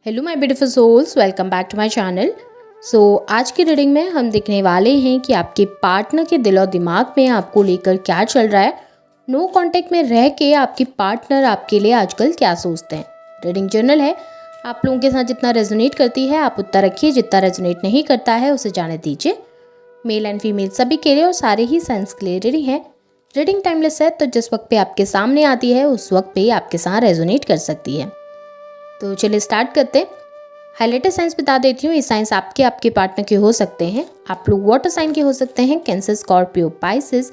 Hello my beautiful souls, welcome back to my channel. आज की reading में हम देखने वाले हैं कि आपके पार्टनर के दिल और दिमाग में आपको लेकर क्या चल रहा है। नो कांटेक्ट में रह के आपके पार्टनर आपके लिए आजकल क्या सोचते हैं। रीडिंग जर्नल है, आप लोगों के साथ जितना रेजोनेट करती है आप उतना रखिए, जितना रेजोनेट नहीं करता है उसे जाने दीजिए। मेल एंड फीमेल सभी के लिए और सारे ही साइंस के लिए रीडिंग है। रीडिंग टाइमलेस है, तो जिस वक्त पे आपके सामने आती है उस वक्त पे आपके साथ रेजोनेट कर सकती है। तो चलिए स्टार्ट करते हैं। हाइलाइटर साइंस बता देती हूँ। ये साइंस आपके पार्टनर के हो सकते हैं। आप लोग वाटर साइन के हो सकते हैं, cancer, scorpio, pisces.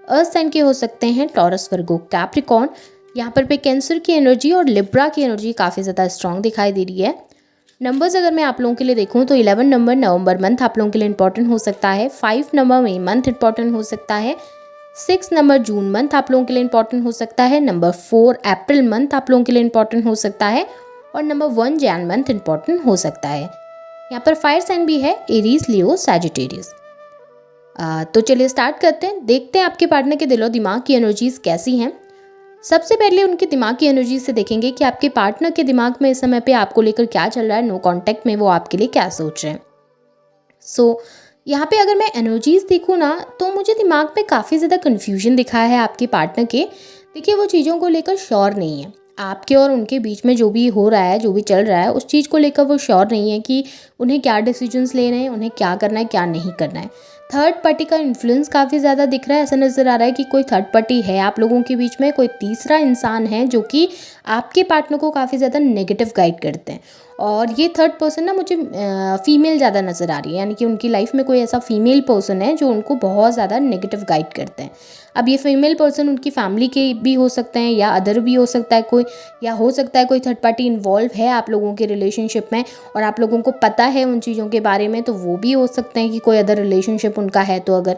Earth sign के हो सकते हैं, टॉरस, वर्गो, कैप्रिकॉर्न। यहाँ पर कैंसर की एनर्जी और लिब्रा की एनर्जी काफ़ी ज़्यादा स्ट्रांग दिखाई दे रही है। नंबर्स अगर मैं आप लोगों के लिए देखूँ तो 11 नंबर नवंबर मंथ आप लोगों के लिए इंपॉर्टेंट हो सकता है। 5 नंबर मई मंथ इंपॉर्टेंट हो सकता है। 6 नंबर जून मंथ आप लोगों के लिए इंपॉर्टेंट हो सकता है। नंबर 4 अप्रैल मंथ आप लोगों के लिए इंपॉर्टेंट हो सकता है। और नंबर 1 जैन मंथ इंपॉर्टेंट हो सकता है। यहाँ पर फायर साइन भी है, एरीज, लियो, सैजिटेरियस। तो चलिए स्टार्ट करते हैं। देखते हैं आपके पार्टनर के दिलो दिमाग की एनर्जीज कैसी हैं। सबसे पहले उनके दिमाग की एनर्जी से देखेंगे कि आपके पार्टनर के दिमाग में इस समय पे आपको लेकर क्या चल रहा है। नो कांटेक्ट में वो आपके लिए क्या सोच रहे हैं। यहाँ पे अगर मैं एनर्जीज देखूँ ना, तो मुझे दिमाग में काफ़ी ज़्यादा कन्फ्यूजन दिखा है आपके पार्टनर के। देखिए, वो चीज़ों को लेकर श्योर नहीं है। आपके और उनके बीच में जो भी हो रहा है, जो भी चल रहा है, उस चीज़ को लेकर वो श्योर नहीं है कि उन्हें क्या डिसीजंस लेने हैं, उन्हें क्या करना है, क्या नहीं करना है। थर्ड पार्टी का इन्फ्लुएंस काफ़ी ज़्यादा दिख रहा है। ऐसा नज़र आ रहा है कि कोई थर्ड पार्टी है आप लोगों के बीच में, कोई तीसरा इंसान है जो कि आपके पार्टनर को काफ़ी ज़्यादा नेगेटिव गाइड करते हैं। और ये थर्ड पर्सन ना मुझे फीमेल ज़्यादा नज़र आ रही है, यानी कि उनकी लाइफ में कोई ऐसा फीमेल पर्सन है जो उनको बहुत ज़्यादा नेगेटिव गाइड करते हैं। अब ये फीमेल पर्सन उनकी फैमिली के भी हो सकते हैं या अदर भी हो सकता है कोई, या हो सकता है कोई थर्ड पार्टी इन्वॉल्व है आप लोगों के रिलेशनशिप में और आप लोगों को पता है उन चीज़ों के बारे में, तो वो भी हो सकते हैं कि कोई अदर रिलेशनशिप उनका है। तो अगर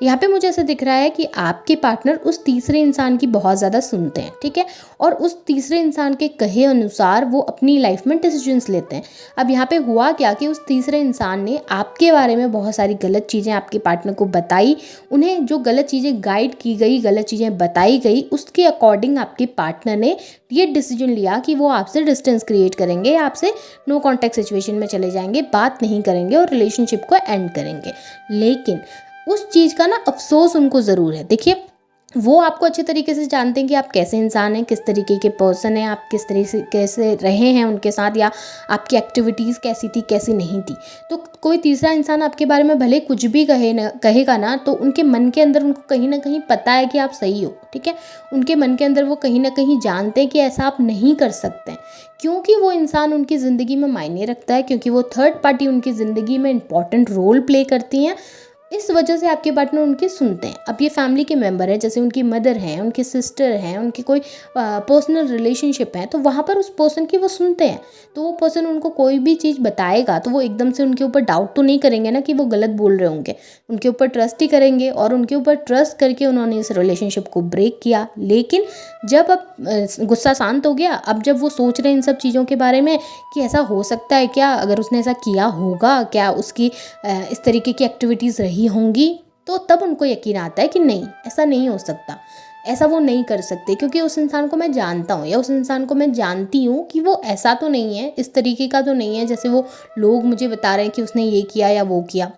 यहाँ पे मुझे ऐसा दिख रहा है कि आपके पार्टनर उस तीसरे इंसान की बहुत ज़्यादा सुनते हैं, ठीक है, और उस तीसरे इंसान के कहे अनुसार वो अपनी लाइफ में डिसीजंस लेते हैं। अब यहाँ पे हुआ क्या कि उस तीसरे इंसान ने आपके बारे में बहुत सारी गलत चीज़ें आपके पार्टनर को बताई। उन्हें जो गलत चीज़ें गाइड की गई, गलत चीज़ें बताई गई, उसके अकॉर्डिंग आपके पार्टनर ने ये डिसीजन लिया कि वो आपसे डिस्टेंस क्रिएट करेंगे, आपसे नो कॉन्टैक्ट सिचुएशन में चले जाएंगे, बात नहीं करेंगे और रिलेशनशिप को एंड करेंगे। लेकिन उस चीज़ का ना अफसोस उनको ज़रूर है। देखिए, वो आपको अच्छे तरीके से जानते हैं कि आप कैसे इंसान हैं, किस तरीके के पर्सन हैं, आप किस तरीके से कैसे रहे हैं उनके साथ, या आपकी एक्टिविटीज़ कैसी थी, कैसी नहीं थी। तो कोई तीसरा इंसान आपके बारे में भले कुछ भी कहेगा ना, तो उनके मन के अंदर उनको कहीं ना कहीं पता है कि आप सही हो, ठीक है। उनके मन के अंदर वो कहीं ना कहीं जानते हैं कि ऐसा आप नहीं कर सकते हैं, क्योंकि वो इंसान उनकी ज़िंदगी में मायने रखता है, क्योंकि वो थर्ड पार्टी उनकी ज़िंदगी में इंपॉर्टेंट रोल प्ले करती हैं। इस वजह से आपके पार्टनर उनके सुनते हैं। अब ये फैमिली के मेंबर है, जैसे उनकी मदर हैं, उनकी सिस्टर हैं, उनकी कोई पर्सनल रिलेशनशिप है, तो वहाँ पर उस पर्सन की वो सुनते हैं। तो वो पर्सन उनको कोई भी चीज़ बताएगा तो वो एकदम से उनके ऊपर डाउट तो नहीं करेंगे ना कि वो गलत बोल रहे होंगे, उनके ऊपर ट्रस्ट ही करेंगे। और उनके ऊपर ट्रस्ट करके उन्होंने इस रिलेशनशिप को ब्रेक किया। लेकिन जब अब गुस्सा शांत हो गया, अब जब वो सोच रहे हैं इन सब चीज़ों के बारे में कि ऐसा हो सकता है क्या, अगर उसने ऐसा किया होगा क्या, उसकी इस तरीके की एक्टिविटीज़ रही होंगी, तो तब उनको यकीन आता है कि नहीं, ऐसा नहीं हो सकता, ऐसा वो नहीं कर सकते, क्योंकि उस इंसान को मैं जानता हूँ या उस इंसान को मैं जानती हूँ कि वो ऐसा तो नहीं है, इस तरीके का तो नहीं है जैसे वो लोग मुझे बता रहे हैं कि उसने ये किया या वो किया।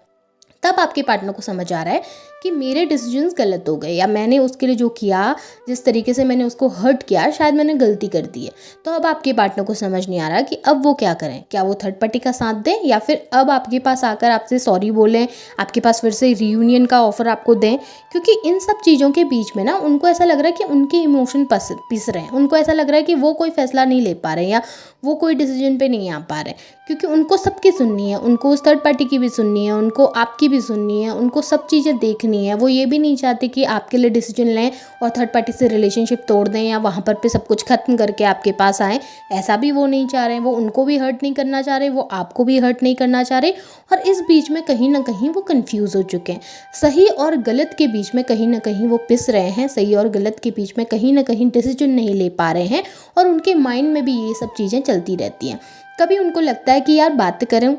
तब आपके पार्टनर को समझ आ रहा है कि मेरे डिसीजंस गलत हो गए, या मैंने उसके लिए जो किया, जिस तरीके से मैंने उसको हर्ट किया, शायद मैंने गलती कर दी है। तो अब आपके पार्टनर को समझ नहीं आ रहा कि अब वो क्या करें, क्या वो थर्ड पार्टी का साथ दें या फिर अब आपके पास आकर आपसे सॉरी बोलें, आपके पास फिर से रियूनियन का ऑफर आपको दें। क्योंकि इन सब चीज़ों के बीच में ना उनको ऐसा लग रहा है कि उनके इमोशन पिस रहे हैं। उनको ऐसा लग रहा है कि वो कोई फैसला नहीं ले पा रहे हैं या वो कोई डिसीजन पे नहीं आ पा रहे, क्योंकि उनको सबकी सुननी है, उनको उस थर्ड पार्टी की भी सुननी है, उनको आपकी भी सुननी है, उनको सब चीज़ें देखनी है। वो ये भी नहीं चाहते कि आपके लिए डिसीजन लें और थर्ड पार्टी से रिलेशनशिप तोड़ दें या वहाँ पर सब कुछ खत्म करके आपके पास आएँ। ऐसा भी वो नहीं चाह रहे हैं। वो उनको भी हर्ट नहीं करना चाह रहे, वो आपको भी हर्ट नहीं करना चाह रहे। और इस बीच में कहीं ना कहीं वो कंफ्यूज हो चुके हैं। सही और गलत के बीच में कहीं ना कहीं वो पिस रहे हैं। सही और गलत के बीच में कहीं ना कहीं डिसीजन नहीं ले पा रहे हैं और उनके माइंड में भी ये सब चीज़ें चलती रहती हैं। कभी उनको लगता है कि यार बात करें,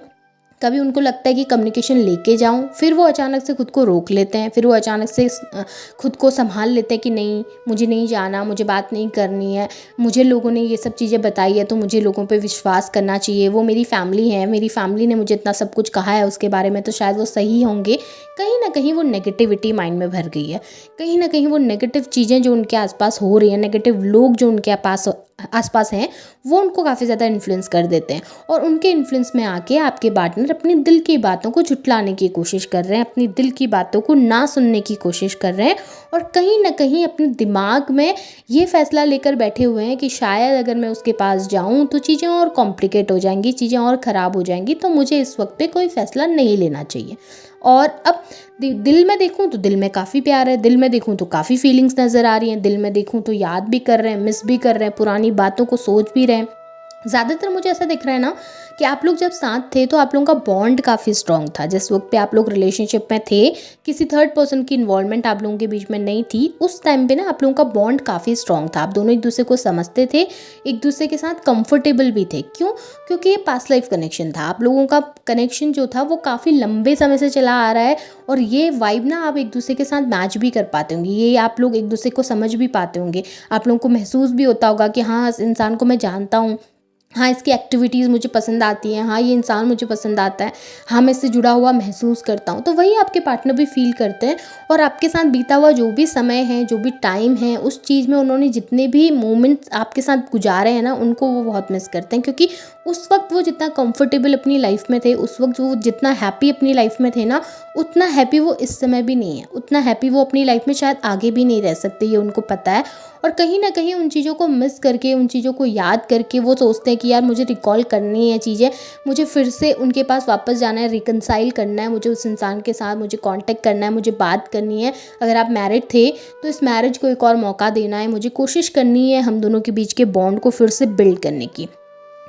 कभी उनको लगता है कि कम्युनिकेशन लेके जाऊं, फिर वो अचानक से खुद को रोक लेते हैं, फिर वो अचानक से खुद को संभाल लेते हैं कि नहीं, मुझे नहीं जाना, मुझे बात नहीं करनी है, मुझे लोगों ने ये सब चीज़ें बताई है तो मुझे लोगों पे विश्वास करना चाहिए, वो मेरी फैमिली है, मेरी फैमिली ने मुझे इतना सब कुछ कहा है उसके बारे में, तो शायद वो सही होंगे। कहीं ना कहीं वो नेगेटिविटी माइंड में भर गई है, कहीं ना कहीं वो नेगेटिव चीज़ें जो उनके आसपास हो रही हैं, नेगेटिव लोग जो उनके आसपास हैं, वो उनको काफ़ी ज़्यादा इन्फ्लुएंस कर देते हैं, और उनके इन्फ्लुएंस में आके आपके पार्टनर अपनी दिल की बातों को झुठलाने की कोशिश कर रहे हैं, अपनी दिल की बातों को ना सुनने की कोशिश कर रहे हैं, और कहीं ना कहीं अपने दिमाग में ये फैसला लेकर बैठे हुए हैं कि शायद अगर मैं उसके पास जाऊं तो चीज़ें और कॉम्प्लिकेट हो जाएंगी, चीज़ें और ख़राब हो जाएंगी, तो मुझे इस वक्त पे कोई फ़ैसला नहीं लेना चाहिए। और अब दिल में देखूं तो दिल में काफ़ी प्यार है, दिल में देखूं तो काफ़ी फीलिंग्स नज़र आ रही हैं, दिल में देखूं तो याद भी कर रहे हैं, मिस भी कर रहे हैं, पुरानी बातों को सोच भी रहे हैं। ज़्यादातर मुझे ऐसा दिख रहा है ना कि आप लोग जब साथ थे तो आप लोगों का बॉन्ड काफ़ी स्ट्रॉन्ग था। जिस वक्त पे आप लोग रिलेशनशिप में थे, किसी थर्ड पर्सन की इन्वॉल्वमेंट आप लोगों के बीच में नहीं थी, उस टाइम पे ना आप लोगों का बॉन्ड काफ़ी स्ट्रॉन्ग था। आप दोनों एक दूसरे को समझते थे, एक दूसरे के साथ कंफर्टेबल भी थे। क्यों? क्योंकि ये पास्ट लाइफ कनेक्शन था। आप लोगों का कनेक्शन जो था वो काफ़ी लंबे समय से चला आ रहा है, और ये वाइब ना आप एक दूसरे के साथ मैच भी कर पाते होंगे, ये आप लोग एक दूसरे को समझ भी पाते होंगे। आप लोगों को महसूस भी होता होगा कि हाँ, इस इंसान को मैं जानता हूँ, हाँ, इसकी एक्टिविटीज़ मुझे पसंद आती हैं, हाँ, ये इंसान मुझे पसंद आता है, हाँ, मैं इससे जुड़ा हुआ महसूस करता हूँ। तो वही आपके पार्टनर भी फील करते हैं, और आपके साथ बीता हुआ जो भी समय है, जो भी टाइम है, उस चीज़ में उन्होंने जितने भी मोमेंट्स आपके साथ गुजारे हैं ना, उनको वो बहुत मिस करते हैं। क्योंकि उस वक्त वो जितना कंफर्टेबल अपनी लाइफ में थे, उस वक्त वो जितना हैप्पी अपनी लाइफ में थे ना, उतना हैप्पी वो इस समय भी नहीं है, उतना हैप्पी वो अपनी लाइफ में शायद आगे भी नहीं रह सकते, ये उनको पता है। और कहीं ना कहीं उन चीज़ों को मिस करके, उन चीज़ों को याद करके वो सोचते हैं कि यार मुझे रिकॉल करनी है चीज़ें, मुझे फिर से उनके पास वापस जाना है, रिकनसाइल करना है, मुझे उस इंसान के साथ मुझे कांटेक्ट करना है, मुझे बात करनी है। अगर आप मैरिड थे तो इस मैरिज को एक और मौका देना है, मुझे कोशिश करनी है हम दोनों के बीच के बॉन्ड को फिर से बिल्ड करने की।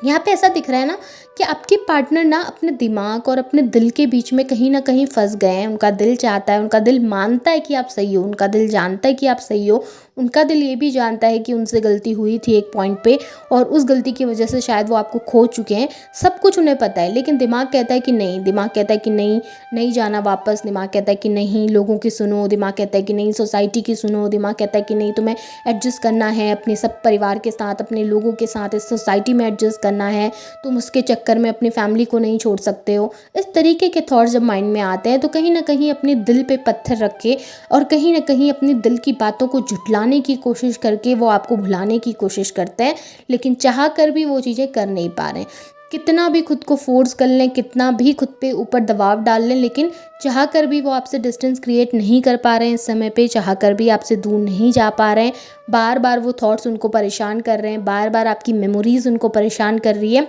यहाँ पे ऐसा दिख रहा है ना कि आपके पार्टनर ना अपने दिमाग और अपने दिल के बीच में कहीं ना कहीं फंस गए हैं। उनका दिल चाहता है, उनका दिल मानता है कि आप सही हो, उनका दिल जानता है कि आप सही हो, उनका दिल ये भी जानता है कि उनसे गलती हुई थी एक पॉइंट पे, और उस गलती की वजह से शायद वो आपको खो चुके हैं। सब कुछ उन्हें पता है, लेकिन दिमाग कहता है कि नहीं, दिमाग कहता है कि नहीं, नहीं जाना वापस, दिमाग कहता है कि नहीं लोगों की सुनो, दिमाग कहता है कि नहीं सोसाइटी की सुनो, दिमाग कहता है कि नहीं तुम्हें एडजस्ट करना है अपने सब परिवार के साथ, अपने लोगों के साथ, इस सोसाइटी में एडजस्ट करना है, तुम उसके चक्कर में अपनी फैमिली को नहीं छोड़ सकते हो। इस तरीके के थॉट्स जब माइंड में आते हैं तो कहीं ना कहीं अपने दिल पे पत्थर रख के, और कहीं ना कहीं अपने दिल की बातों को झुठलाने की कोशिश करके वो आपको भुलाने की कोशिश करते हैं, लेकिन चाह कर भी वो चीज़ें कर नहीं पा रहे हैं। कितना भी खुद को फोर्स कर लें, कितना भी खुद पे ऊपर दबाव डाल लें, लेकिन चाह कर भी वो आपसे डिस्टेंस क्रिएट नहीं कर पा रहे हैं। इस समय पे चाह कर भी आपसे दूर नहीं जा पा रहे हैं। बार बार वो थॉट्स उनको परेशान कर रहे हैं, बार बार आपकी मेमोरीज उनको परेशान कर रही है।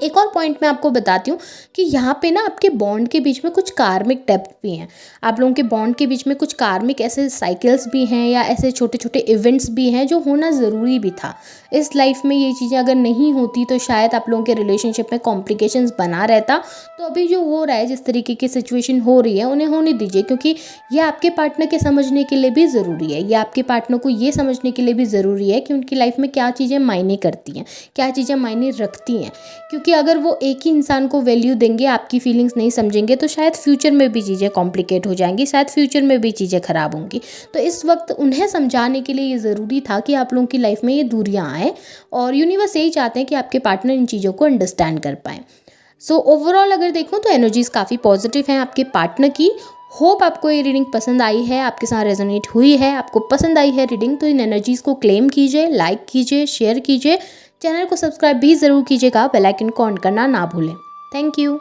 एक और पॉइंट मैं आपको बताती हूँ कि यहाँ पे ना आपके बॉन्ड के बीच में कुछ कार्मिक डेप्थ भी हैं। आप लोगों के बॉन्ड के बीच में कुछ कार्मिक ऐसे साइकिल्स भी हैं, या ऐसे छोटे छोटे इवेंट्स भी हैं जो होना ज़रूरी भी था इस लाइफ में। ये चीज़ें अगर नहीं होती तो शायद आप लोगों के रिलेशनशिप में कॉम्प्लिकेशंस बना रहता। तो अभी जो हो रहा है, जिस तरीके की सिचुएशन हो रही है, उन्हें होने दीजिए, क्योंकि ये आपके पार्टनर के समझने के लिए भी ज़रूरी है। ये आपके पार्टनर को ये समझने के लिए भी ज़रूरी है कि उनकी लाइफ में क्या चीज़ें मायने करती हैं, क्या चीज़ें मायने रखती हैं। क्योंकि अगर वो एक ही इंसान को वैल्यू देंगे, आपकी फीलिंग्स नहीं समझेंगे, तो शायद फ्यूचर में भी चीज़ें कॉम्प्लिकेट हो जाएंगी, शायद फ्यूचर में भी चीज़ें ख़राब होंगी। तो इस वक्त उन्हें समझाने के लिए ये ज़रूरी था कि आप लोगों की लाइफ में ये दूरियां आए, और यूनिवर्स यही चाहते हैं कि आपके पार्टनर इन चीज़ों को अंडरस्टैंड कर पाएँ। सो ओवरऑल अगर देखूँ तो एनर्जीज़ काफ़ी पॉजिटिव हैं आपके पार्टनर की। होप आपको ये रीडिंग पसंद आई है, आपके साथ रेजोनेट हुई है, आपको पसंद आई है रीडिंग, तो इन एनर्जीज़ को क्लेम कीजिए, लाइक कीजिए, शेयर कीजिए, चैनल को सब्सक्राइब भी ज़रूर कीजिएगा, बेल आइकन को ऑन करना ना भूलें। Thank you.